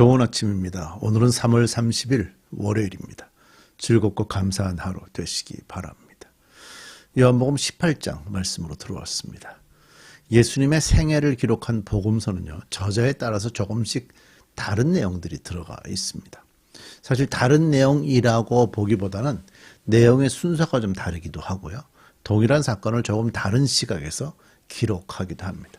좋은 아침입니다. 오늘은 3월 30일 월요일입니다. 즐겁고 감사한 하루 되시기 바랍니다. 요한복음 18장 말씀으로 들어왔습니다. 예수님의 생애를 기록한 복음서는요, 저자에 따라서 조금씩 다른 내용들이 들어가 있습니다. 사실 다른 내용이라고 보기보다는 내용의 순서가 좀 다르기도 하고요. 동일한 사건을 조금 다른 시각에서 기록하기도 합니다.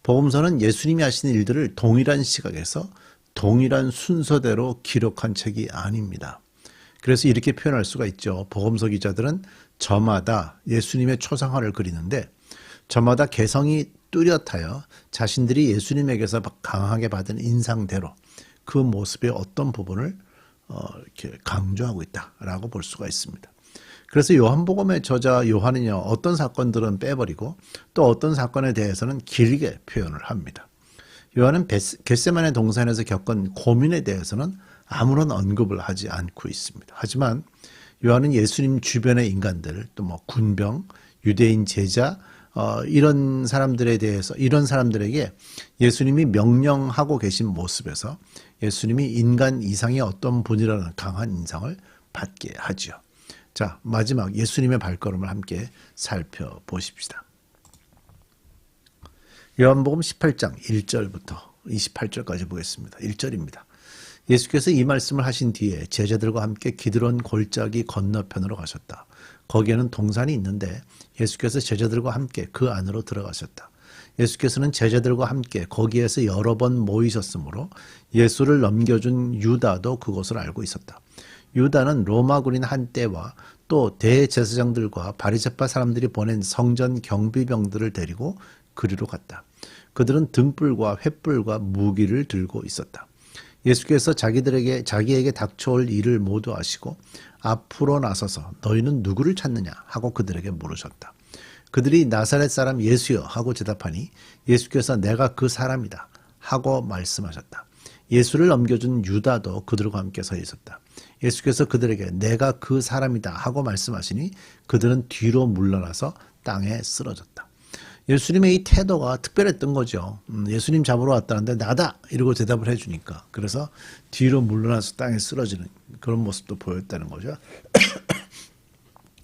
복음서는 예수님이 하신 일들을 동일한 시각에서 동일한 순서대로 기록한 책이 아닙니다. 그래서 이렇게 표현할 수가 있죠. 복음서 기자들은 저마다 예수님의 초상화를 그리는데 저마다 개성이 뚜렷하여 자신들이 예수님에게서 강하게 받은 인상대로 그 모습의 어떤 부분을 이렇게 강조하고 있다라고 볼 수가 있습니다. 그래서 요한복음의 저자 요한은요, 어떤 사건들은 빼버리고 또 어떤 사건에 대해서는 길게 표현을 합니다. 요한은 겟세마네 동산에서 겪은 고민에 대해서는 아무런 언급을 하지 않고 있습니다. 하지만 요한은 예수님 주변의 인간들, 또 군병, 유대인 제자, 이런 사람들에게 예수님이 명령하고 계신 모습에서 예수님이 인간 이상의 어떤 분이라는 강한 인상을 받게 하죠. 자, 마지막 예수님의 발걸음을 함께 살펴보십시다. 요한복음 18장 1절부터 28절까지 보겠습니다. 1절입니다. 예수께서 이 말씀을 하신 뒤에 제자들과 함께 기드론 골짜기 건너편으로 가셨다. 거기에는 동산이 있는데 예수께서 제자들과 함께 그 안으로 들어가셨다. 예수께서는 제자들과 함께 거기에서 여러 번 모이셨으므로 예수를 넘겨준 유다도 그것을 알고 있었다. 유다는 로마 군인 한때와 또 대제사장들과 바리새파 사람들이 보낸 성전 경비병들을 데리고 그리로 갔다. 그들은 등불과 횃불과 무기를 들고 있었다. 예수께서 자기에게 닥쳐올 일을 모두 아시고 앞으로 나서서 너희는 누구를 찾느냐 하고 그들에게 물으셨다. 그들이 나사렛 사람 예수여 하고 대답하니 예수께서 내가 그 사람이다 하고 말씀하셨다. 예수를 넘겨준 유다도 그들과 함께 서 있었다. 예수께서 그들에게 내가 그 사람이다 하고 말씀하시니 그들은 뒤로 물러나서 땅에 쓰러졌다. 예수님의 이 태도가 특별했던 거죠. 예수님 잡으러 왔다는데 나다 이러고 대답을 해주니까, 그래서 뒤로 물러나서 땅에 쓰러지는 그런 모습도 보였다는 거죠.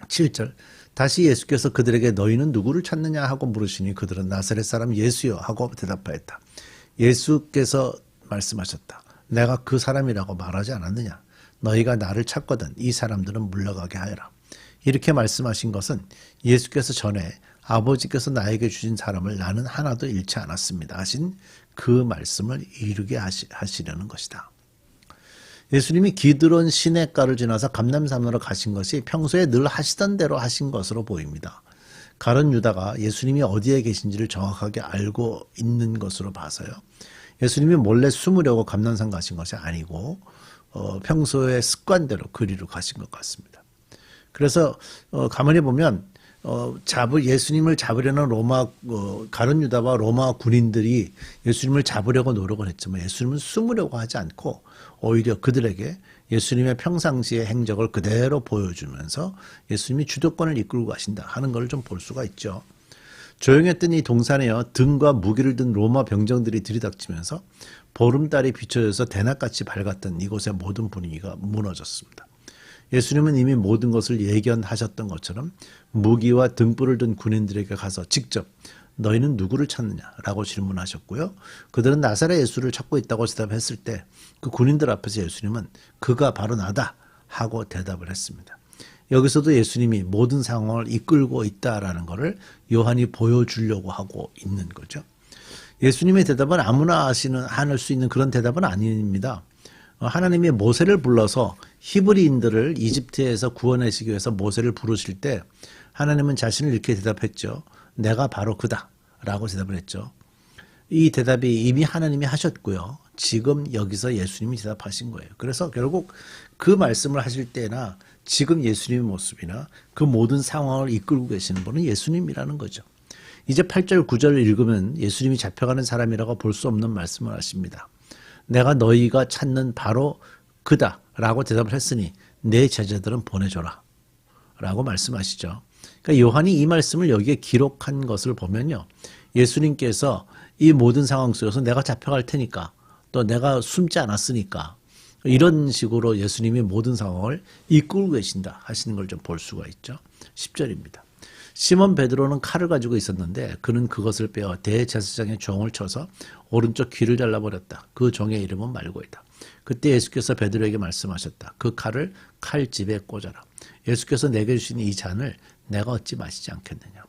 7절 다시 예수께서 그들에게 너희는 누구를 찾느냐 하고 물으시니 그들은 나사렛 사람 예수여 하고 대답하였다. 예수께서 말씀하셨다. 내가 그 사람이라고 말하지 않았느냐. 너희가 나를 찾거든 이 사람들은 물러가게 하여라. 이렇게 말씀하신 것은 예수께서 전에 아버지께서 나에게 주신 사람을 나는 하나도 잃지 않았습니다 하신 그 말씀을 이루게 하시려는 것이다. 예수님이 기드론 시냇가를 지나서 감람산으로 가신 것이 평소에 늘 하시던 대로 하신 것으로 보입니다. 가룟 유다가 예수님이 어디에 계신지를 정확하게 알고 있는 것으로 봐서요, 예수님이 몰래 숨으려고 감람산 가신 것이 아니고 평소의 습관대로 그리로 가신 것 같습니다. 그래서 가만히 보면 예수님을 잡으려는 가룟 유다와 로마 군인들이 예수님을 잡으려고 노력을 했지만 예수님은 숨으려고 하지 않고 오히려 그들에게 예수님의 평상시의 행적을 그대로 보여주면서 예수님이 주도권을 이끌고 가신다 하는 걸 좀 볼 수가 있죠. 조용했던 이 동산에요, 등과 무기를 든 로마 병정들이 들이닥치면서 보름달이 비춰져서 대낮같이 밝았던 이곳의 모든 분위기가 무너졌습니다. 예수님은 이미 모든 것을 예견하셨던 것처럼 무기와 등불을 든 군인들에게 가서 직접 너희는 누구를 찾느냐라고 질문하셨고요. 그들은 나사렛 예수를 찾고 있다고 대답했을 때 그 군인들 앞에서 예수님은 그가 바로 나다 하고 대답을 했습니다. 여기서도 예수님이 모든 상황을 이끌고 있다라는 것을 요한이 보여주려고 하고 있는 거죠. 예수님의 대답은 아무나 할 수 있는 그런 대답은 아닙니다. 하나님이 모세를 불러서 히브리인들을 이집트에서 구원하시기 위해서 모세를 부르실 때 하나님은 자신을 이렇게 대답했죠. 내가 바로 그다 라고 대답을 했죠. 이 대답이 이미 하나님이 하셨고요. 지금 여기서 예수님이 대답하신 거예요. 그래서 결국 그 말씀을 하실 때나 지금 예수님의 모습이나 그 모든 상황을 이끌고 계시는 분은 예수님이라는 거죠. 이제 8절 9절을 읽으면 예수님이 잡혀가는 사람이라고 볼 수 없는 말씀을 하십니다. 내가 너희가 찾는 바로 그다 라고 대답을 했으니 내 제자들은 보내줘라 라고 말씀하시죠. 그러니까 요한이 이 말씀을 여기에 기록한 것을 보면요, 예수님께서 이 모든 상황 속에서 내가 잡혀갈 테니까 또 내가 숨지 않았으니까 이런 식으로 예수님이 모든 상황을 이끌고 계신다 하시는 걸 좀 볼 수가 있죠. 10절입니다. 시몬 베드로는 칼을 가지고 있었는데 그는 그것을 빼어 대제사장의 종을 쳐서 오른쪽 귀를 잘라버렸다. 그 종의 이름은 말고이다. 그때 예수께서 베드로에게 말씀하셨다. 그 칼을 칼집에 꽂아라. 예수께서 내게 주신 이 잔을 내가 어찌 마시지 않겠느냐.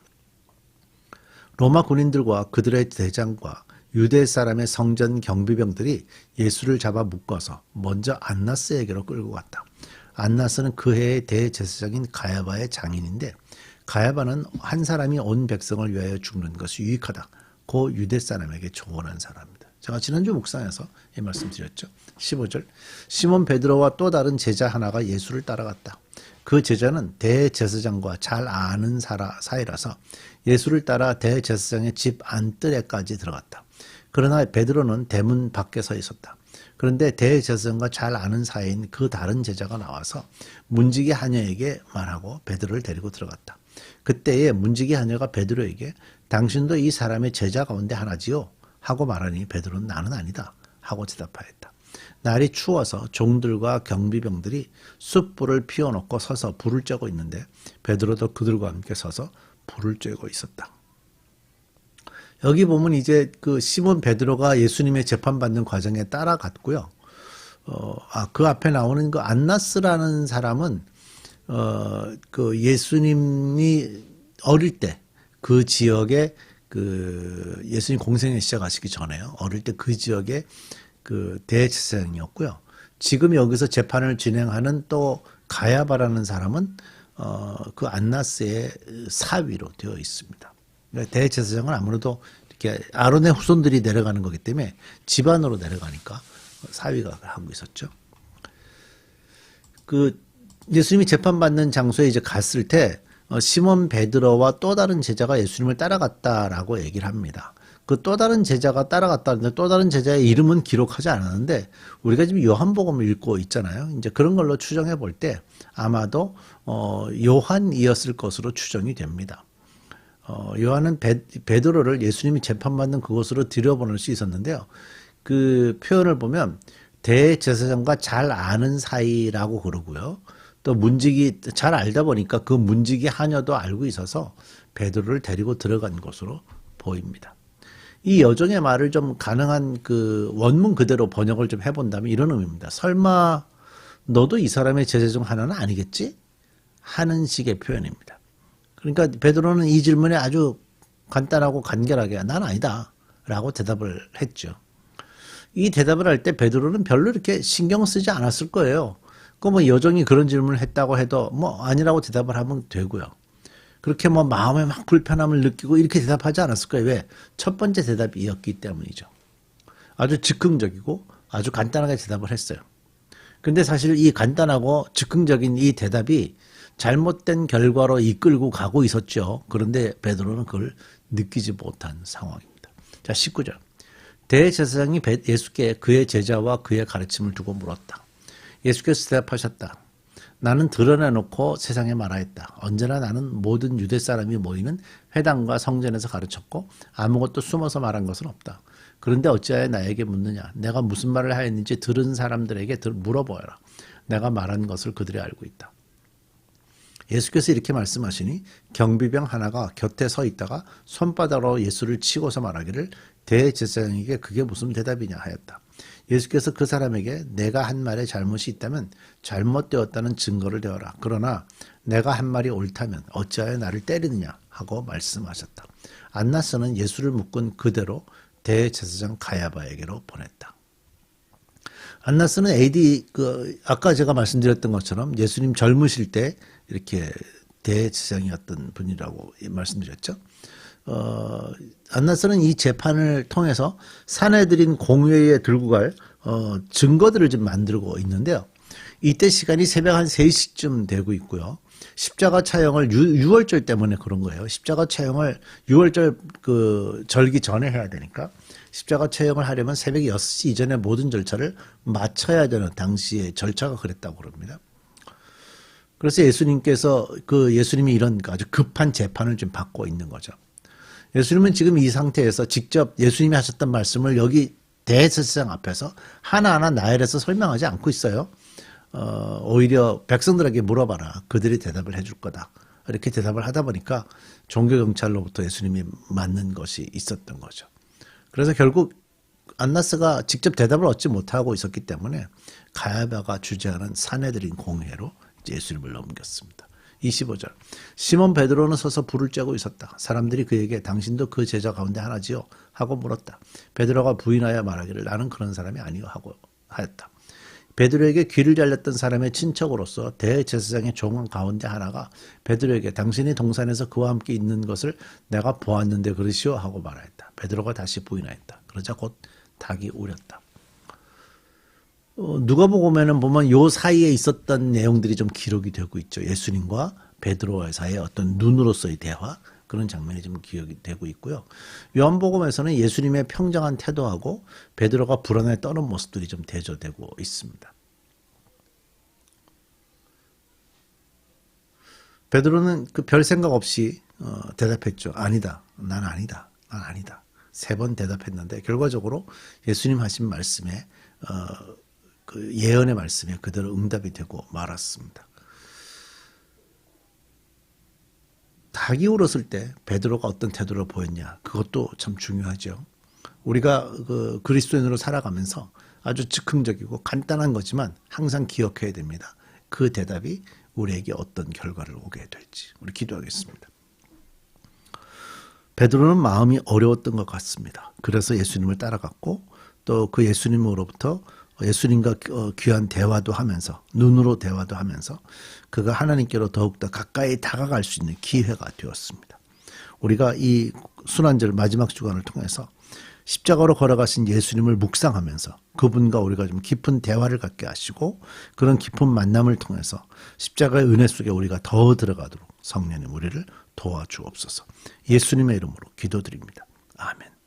로마 군인들과 그들의 대장과 유대 사람의 성전 경비병들이 예수를 잡아 묶어서 먼저 안나스에게로 끌고 갔다. 안나스는 그 해의 대제사장인 가야바의 장인인데 가야바는 한 사람이 온 백성을 위하여 죽는 것이 유익하다. 그 유대 사람에게 조언한 사람입니다. 제가 지난주 묵상에서 이 말씀 드렸죠. 15절 시몬 베드로와 또 다른 제자 하나가 예수를 따라갔다. 그 제자는 대제사장과 잘 아는 사이라서 예수를 따라 대제사장의 집 안뜰에까지 들어갔다. 그러나 베드로는 대문 밖에 서 있었다. 그런데 대제사장과 잘 아는 사이인 그 다른 제자가 나와서 문지기 하녀에게 말하고 베드로를 데리고 들어갔다. 그때에 문지기 하녀가 베드로에게 당신도 이 사람의 제자 가운데 하나지요? 하고 말하니 베드로는 나는 아니다 하고 대답하였다. 날이 추워서 종들과 경비병들이 숯불을 피워놓고 서서 불을 쬐고 있는데 베드로도 그들과 함께 서서 불을 쬐고 있었다. 여기 보면 이제 그 시몬 베드로가 예수님의 재판받는 과정에 따라갔고요. 그 앞에 나오는 그 안나스라는 사람은 그 예수님이 어릴 때 그 지역에 그 예수님 공생에 시작하시기 전에요. 어릴 때 그 지역에 그 대제사장이었고요. 지금 여기서 재판을 진행하는 또 가야바라는 사람은 그 안나스의 사위로 되어 있습니다. 그러니까 대제사장은 아무래도 이렇게 아론의 후손들이 내려가는 거기 때문에 집안으로 내려가니까 사위가 하고 있었죠. 그 예수님이 재판받는 장소에 이제 갔을 때 시몬 베드로와 또 다른 제자가 예수님을 따라갔다라고 얘기를 합니다. 그 또 다른 제자가 따라갔다는데 또 다른 제자의 이름은 기록하지 않았는데 우리가 지금 요한복음을 읽고 있잖아요. 이제 그런 걸로 추정해 볼 때 아마도 요한이었을 것으로 추정이 됩니다. 요한은 베드로를 예수님이 재판받는 그곳으로 들여보낼 수 있었는데요. 그 표현을 보면 대제사장과 잘 아는 사이라고 그러고요. 또 문지기 잘 알다 보니까 그 문지기 하녀도 알고 있어서 베드로를 데리고 들어간 것으로 보입니다. 이 여정의 말을 좀 가능한 그 원문 그대로 번역을 좀 해본다면 이런 의미입니다. 설마 너도 이 사람의 제자 중 하나는 아니겠지? 하는 식의 표현입니다. 그러니까 베드로는 이 질문에 아주 간단하고 간결하게 난 아니다 라고 대답을 했죠. 이 대답을 할 때 베드로는 별로 이렇게 신경 쓰지 않았을 거예요. 그 뭐 여정이 그런 질문을 했다고 해도 뭐 아니라고 대답을 하면 되고요. 그렇게 뭐 마음에 막 불편함을 느끼고 이렇게 대답하지 않았을 거예요. 왜? 첫 번째 대답이었기 때문이죠. 아주 즉흥적이고 아주 간단하게 대답을 했어요. 근데 사실 이 간단하고 즉흥적인 이 대답이 잘못된 결과로 이끌고 가고 있었죠. 그런데 베드로는 그걸 느끼지 못한 상황입니다. 자, 19절. 대제사장이 예수께 그의 제자와 그의 가르침을 두고 물었다. 예수께서 대답하셨다. 나는 드러내놓고 세상에 말하였다. 언제나 나는 모든 유대 사람이 모이는 회당과 성전에서 가르쳤고 아무것도 숨어서 말한 것은 없다. 그런데 어찌하여 나에게 묻느냐. 내가 무슨 말을 하였는지 들은 사람들에게 물어보아라. 내가 말한 것을 그들이 알고 있다. 예수께서 이렇게 말씀하시니 경비병 하나가 곁에 서 있다가 손바닥으로 예수를 치고서 말하기를 대제사장에게 그게 무슨 대답이냐 하였다. 예수께서 그 사람에게 내가 한 말에 잘못이 있다면 잘못되었다는 증거를 대어라. 그러나 내가 한 말이 옳다면 어찌하여 나를 때리느냐 하고 말씀하셨다. 안나스는 예수를 묶은 그대로 대제사장 가야바에게로 보냈다. 안나스는 AD 아까 제가 말씀드렸던 것처럼 예수님 젊으실 때 이렇게 대제사장이었던 분이라고 말씀드렸죠. 안나스는 이 재판을 통해서 사내들인 공회에 들고 갈 증거들을 좀 만들고 있는데요. 이때 시간이 새벽 한 3시쯤 되고 있고요. 십자가 차형을 6월절 때문에 그런 거예요. 십자가 차형을 6월절 그 절기 전에 해야 되니까 십자가 차형을 하려면 새벽 6시 이전에 모든 절차를 마쳐야 되는 당시의 절차가 그랬다고 그럽니다. 그래서 예수님이 이런 아주 급한 재판을 좀 받고 있는 거죠. 예수님은 지금 이 상태에서 직접 예수님이 하셨던 말씀을 여기 대제사장 앞에서 하나하나 나열해서 설명하지 않고 있어요. 오히려 백성들에게 물어봐라. 그들이 대답을 해줄 거다. 이렇게 대답을 하다 보니까 종교경찰로부터 예수님이 맞는 것이 있었던 거죠. 그래서 결국 안나스가 직접 대답을 얻지 못하고 있었기 때문에 가야바가 주재하는 사내들인 공회로 예수님을 넘겼습니다. 25절. 시몬 베드로는 서서 불을 쬐고 있었다. 사람들이 그에게 당신도 그 제자 가운데 하나지요? 하고 물었다. 베드로가 부인하여 말하기를 나는 그런 사람이 아니요 하고 하였다. 베드로에게 귀를 잘렸던 사람의 친척으로서 대제사장의 종 가운데 하나가 베드로에게 당신이 동산에서 그와 함께 있는 것을 내가 보았는데 그러시오 하고 말하였다. 베드로가 다시 부인하였다. 그러자 곧 닭이 울렸다. 누가복음에는 보면 요 사이에 있었던 내용들이 좀 기록이 되고 있죠. 예수님과 베드로와의 사이에 어떤 눈으로서의 대화, 그런 장면이 좀 기억이 되고 있고요. 요한복음에서는 예수님의 평정한 태도하고 베드로가 불안에 떠는 모습들이 좀 대조되고 있습니다. 베드로는 그 별 생각 없이 대답했죠. 아니다. 난 아니다. 난 아니다. 3번 대답했는데 결과적으로 예수님 하신 말씀에 그 예언의 말씀에 그대로 응답이 되고 말았습니다. 닭이 울었을 때 베드로가 어떤 태도를 보였냐, 그것도 참 중요하죠. 우리가 그 그리스도인으로 살아가면서 아주 즉흥적이고 간단한 거지만 항상 기억해야 됩니다. 그 대답이 우리에게 어떤 결과를 오게 될지. 우리 기도하겠습니다. 베드로는 마음이 어려웠던 것 같습니다. 그래서 예수님을 따라갔고 또 그 예수님으로부터 예수님과 귀한 대화도 하면서 눈으로 대화도 하면서 그가 하나님께로 더욱더 가까이 다가갈 수 있는 기회가 되었습니다. 우리가 이 순환절 마지막 주간을 통해서 십자가로 걸어가신 예수님을 묵상하면서 그분과 우리가 좀 깊은 대화를 갖게 하시고 그런 깊은 만남을 통해서 십자가의 은혜 속에 우리가 더 들어가도록 성령님 우리를 도와주옵소서. 예수님의 이름으로 기도드립니다. 아멘.